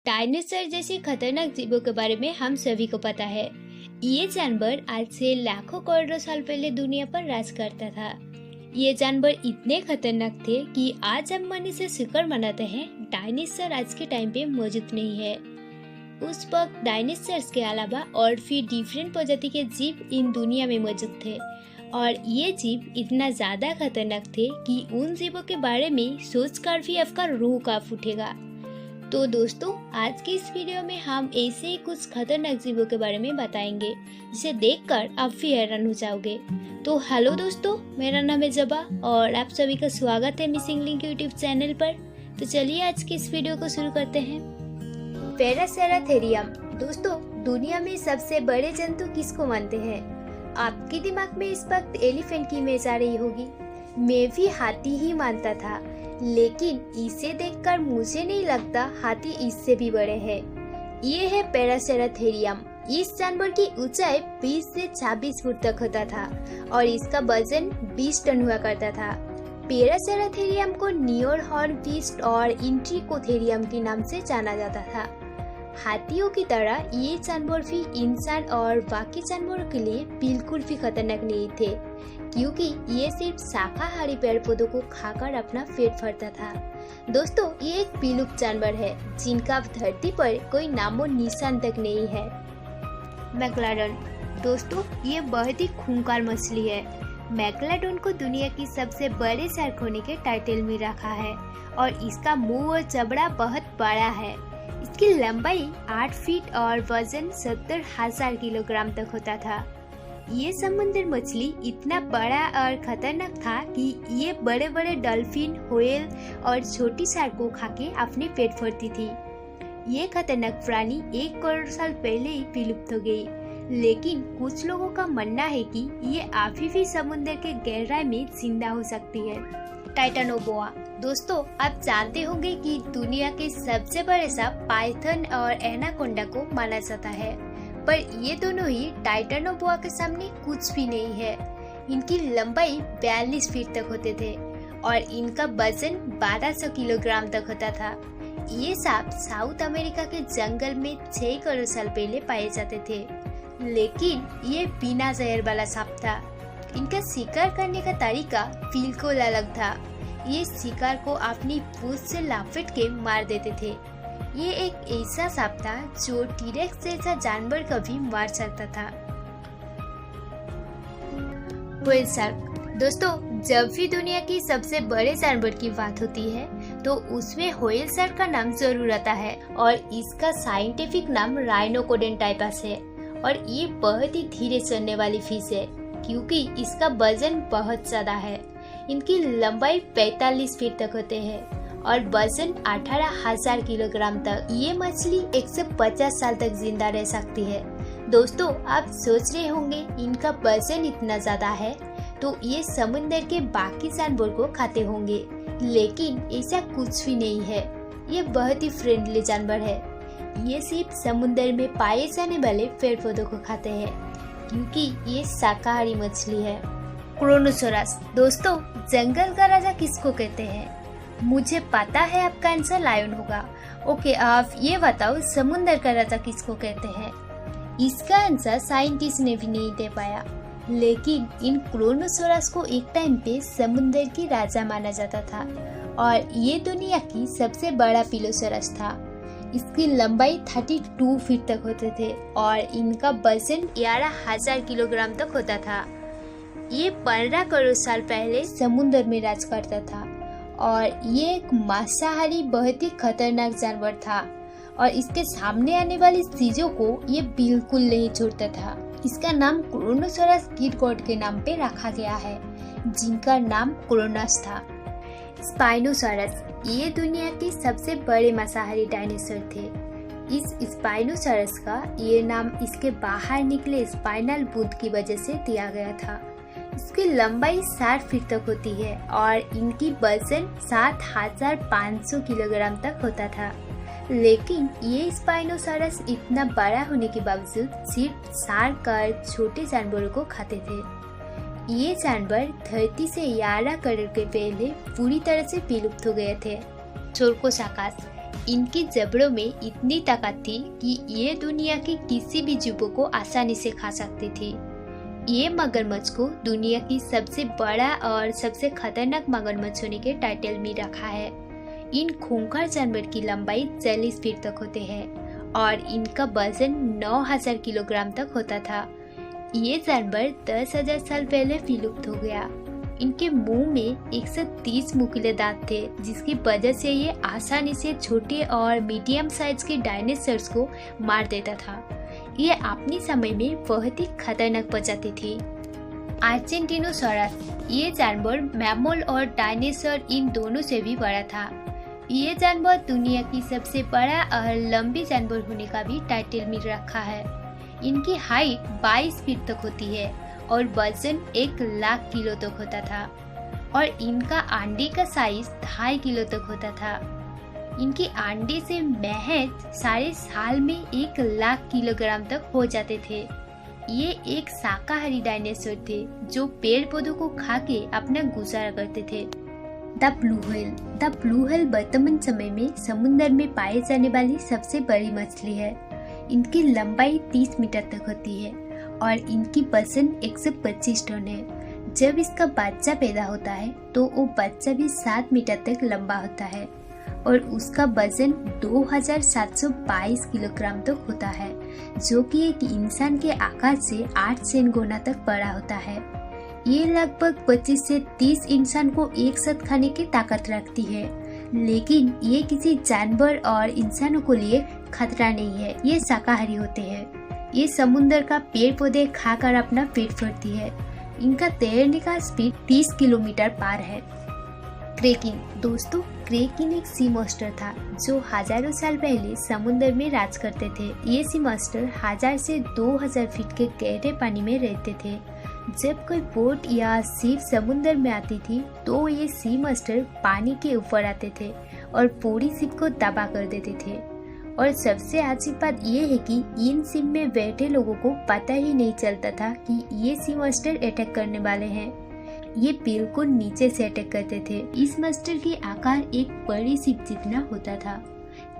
Dinosaur जैसे खतरनाक जीवों के बारे में हम सभी को पता है। ये जानवर आज से लाखों करोड़ों साल पहले दुनिया पर राज करता था। ये जानवर इतने खतरनाक थे कि आज हम मनुष्य शुक्र मनाते हैं डायनासोर आज के टाइम पे मौजूद नहीं है। उस वक्त डायनासोर्स के अलावा और भी डिफरेंट प्रजाति के जीव इन दुनिया में मौजूद थे और ये जीव इतना ज्यादा खतरनाक थे कि उन जीवों के बारे में सोचकर भी आपका रूह कांप उठेगा। तो दोस्तों, आज की इस वीडियो में हम ऐसे ही कुछ खतरनाक जीवों के बारे में बताएंगे जिसे देखकर आप भी हैरान हो जाओगे। तो हेलो दोस्तों, मेरा नाम है जबा और आप सभी का स्वागत है मिसिंग लिंक यूट्यूब चैनल पर। तो चलिए आज की इस वीडियो को शुरू करते हैं। पैरासेराथेरियम। दोस्तों, दुनिया में सबसे बड़े जंतु किसको मानते हैं? आपके दिमाग में इस वक्त एलिफेंट की इमेज आ रही होगी। मैं भी हाथी ही मानता था, लेकिन इसे देखकर मुझे नहीं लगता हाथी इससे भी बड़े हैं। ये है पैरासेराथेरियम। इस जानवर की ऊंचाई 20 से 26 फुट तक होता था और इसका वजन 20 टन हुआ करता था। पैरासेराथेरियम को नियर हॉर्न बीस्ट और इंट्रिकोथेरियम के नाम से जाना जाता था। हाथियों की तरह ये जानवर भी इंसान और बाकी जानवरों के लिए बिल्कुल भी खतरनाक नहीं थे, क्योंकि ये सिर्फ शाकाहारी पेड़ पौधों को खाकर अपना पेट भरता था। दोस्तों, ये एक विलुप्त जानवर है जिनका धरती पर कोई नामो निशान तक नहीं है। मैग्लाडोन। दोस्तों, ये बहुत ही खूंखार मछली है। मैग्लाडोन को दुनिया की सबसे बड़े शार्क होने के टाइटल में रखा है और इसका मुंह और जबड़ा बहुत बड़ा है। इसकी लंबाई 8 फीट और वजन 70,000 किलोग्राम तक होता था। ये समुद्र मछली इतना बड़ा और खतरनाक था कि ये बड़े बड़े डॉल्फिन, व्हेल और छोटी शार्क को खाके अपने पेट भरती थी। ये खतरनाक प्राणी 1 करोड़ साल पहले ही विलुप्त हो गई, लेकिन कुछ लोगों का मानना है कि ये अभी भी समुद्र के गहराई में जिंदा हो सकती है। टाइटानोबोआ। दोस्तों, आप जानते होंगे कि दुनिया के सबसे बड़े सांप पाइथन और एनाकोंडा को माना जाता है, पर ये दोनों ही टाइटानोबोआ के सामने कुछ भी नहीं है। इनकी लंबाई 42 फीट तक होते थे और इनका वजन 1200 किलोग्राम तक होता था। ये सांप साउथ अमेरिका के जंगल में 6 करोड़ साल पहले पाए जाते थे, लेकिन ये बिना जहर वाला सांप था। इनका शिकार करने का तरीका बिल्कुल अलग था। ये शिकार को अपनी पूंछ से लपेट के मार देते थे। ये एक ऐसा सांप था जो टीरेक्स जैसा जानवर को भी मार सकता था। Whale shark. दोस्तों, जब भी दुनिया की सबसे बड़े जानवर की बात होती है तो उसमें व्हेल शार्क का नाम जरूर आता है और इसका साइंटिफिक नाम राइनोकोडेन टाइपस है और ये बहुत ही धीरे चलने वाली फिश है क्योंकि इसका वजन बहुत ज्यादा है। इनकी लंबाई 45 फीट तक होते हैं और वजन 18,000 किलोग्राम तक। ये मछली 150 साल तक जिंदा रह सकती है। दोस्तों, आप सोच रहे होंगे इनका वजन इतना ज्यादा है तो ये समुद्र के बाकी जानवर को खाते होंगे, लेकिन ऐसा कुछ भी नहीं है। ये बहुत ही फ्रेंडली जानवर है। ये सिर्फ समुद्र में पाए जाने वाले पेड़ पौधों को खाते हैं क्योंकि ये शाकाहारी मछली है। क्रोनोसोरस। दोस्तों, जंगल का राजा किसको कहते हैं? मुझे पता है आपका आंसर लायन होगा। ओके, आप ये बताओ समुद्र का राजा किसको कहते हैं? इसका आंसर साइंटिस्ट ने भी नहीं दे पाया, लेकिन इन क्रोनोसोरस को एक टाइम पे समुद्र की राजा माना जाता था और ये दुनिया की सबसे बड़ा पिलोसोरस था। इसकी लंबाई 32 फीट तक होते थे और इनका वजन 11,000 किलोग्राम तक होता था। ये 15 करोड़ साल पहले समुद्र में राज करता था और ये एक मांसाहारी बहुत ही खतरनाक जानवर था और इसके सामने आने वाली चीजों को ये बिल्कुल नहीं छोड़ता था। इसका नाम क्रोनोसोरस कीटगॉड के नाम पे रखा गया है, जिनका नाम क्रोनस था। स्पाइनोसॉरस। ये दुनिया के सबसे बड़े मांसाहारी डायनासोर थे। इस स्पाइनोसॉरस का ये नाम इसके बाहर निकले स्पाइनल बूथ की वजह से दिया गया था। इसकी लंबाई 60 फीट तक होती है और इनकी वजन 7,500 किलोग्राम तक होता था, लेकिन ये स्पाइनोसॉरस इतना बड़ा होने के बावजूद सिर्फ शार्क और छोटे जानवरों को खाते थे। ये जानवर धरती से 11 करोड़ के पहले पूरी तरह से विलुप्त हो गए थे। चोरकोसाकस। इनकी जबड़ों में इतनी ताकत थी कि ये दुनिया के किसी भी जीवों को आसानी से खा सकती थी। ये मगरमच्छ को दुनिया की सबसे बड़ा और सबसे खतरनाक मगरमच्छ होने के टाइटल में रखा है। इन खूंखार जानवर की लंबाई 40 फीट तक होते हैं और इनका वजन 9000 किलोग्राम तक होता था। ये जानवर 10,000 साल पहले विलुप्त हो गया। इनके मुंह में 130 नुकीले दांत थे, जिसकी वजह से ये आसानी से छोटे और मीडियम साइज के डायनासोर्स को मार देता था। ये अपने समय में बहुत ही खतरनाक प्रजाति थी। आर्जेंटिनोसॉरस, ये जानवर मैमल और डायनासोर इन दोनों से भी बड़ा था। ये जानवर दुनिया की सबसे बड़ा और लंबी जानवर होने का भी टाइटल मिल रखा है। इनकी हाइट 22 फीट तक होती है और वजन 1,00,000 किलो तक होता था और इनका अंडे का साइज 2.5 किलो तक होता था। इनके अंडे से महज सारे साल में 1,00,000 किलोग्राम तक हो जाते थे। ये एक शाकाहारी डायनासोर थे जो पेड़ पौधों को खा के अपना गुजारा करते थे। द ब्लू व्हेल वर्तमान समय में समुद्र में पाए जाने वाली सबसे बड़ी मछली है। इनकी लंबाई 30 मीटर तक होती है और इनकी वजन 125 टन है। जब इसका बच्चा पैदा होता है तो वो बच्चा भी 7 मीटर तक लंबा होता है और उसका वजन 2722 किलोग्राम तक होता है, जो कि एक इंसान के आकार से 8 गुना तक बड़ा होता है। ये लगभग 25 से 30 इंसान को एक साथ खाने की ताकत रखती है, लेकिन ये किसी जानवर और इंसानों को लिए खतरा नहीं है। ये शाकाहारी होते हैं। ये समुद्र का पेड़ पौधे खाकर अपना पेट भरती है। इनका तैरने का स्पीड 30 किलोमीटर पार है। क्रेकिन, दोस्तों, क्रेकिन एक सी मॉन्स्टर था जो हजारों साल पहले समुद्र में राज करते थे। ये सी मॉन्स्टर 1000 से 2000 फीट के गहरे पानी में रहते थे। जब कोई बोट या शिप समुद्र में आती थी तो ये सी मॉन्स्टर पानी के ऊपर आते थे और पूरी शिप को तबाह कर देते थे। और सबसे अजीब बात ये है कि इन शिप में बैठे लोगों को पता ही नहीं चलता था कि ये सी मॉन्स्टर अटैक करने वाले हैं। ये बिल्कुल नीचे से अटैक करते थे। इस मॉन्स्टर की आकार एक बड़ी शिप जितना होता था।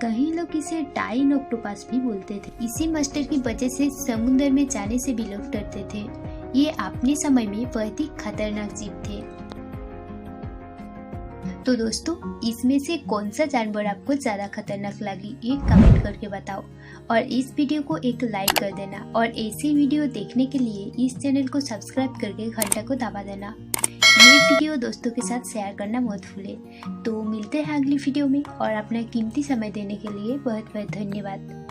कई लोग इसे टाइन ऑक्टोपस भी बोलते थे। इसी मॉन्स्टर की वजह से समुद्र में जाने से भी लोग डरते थे। ये अपने समय में बहुत ही खतरनाक जीव थे। तो दोस्तों, इसमें से कौन सा जानवर आपको ज्यादा खतरनाक लगी, ये कमेंट करके बताओ और इस वीडियो को एक लाइक कर देना और ऐसी वीडियो देखने के लिए इस चैनल को सब्सक्राइब करके घंटा को दबा देना। ये वीडियो दोस्तों के साथ शेयर करना मत भूले। तो मिलते हैं अगली वीडियो में और अपना कीमती समय देने के लिए बहुत बहुत धन्यवाद।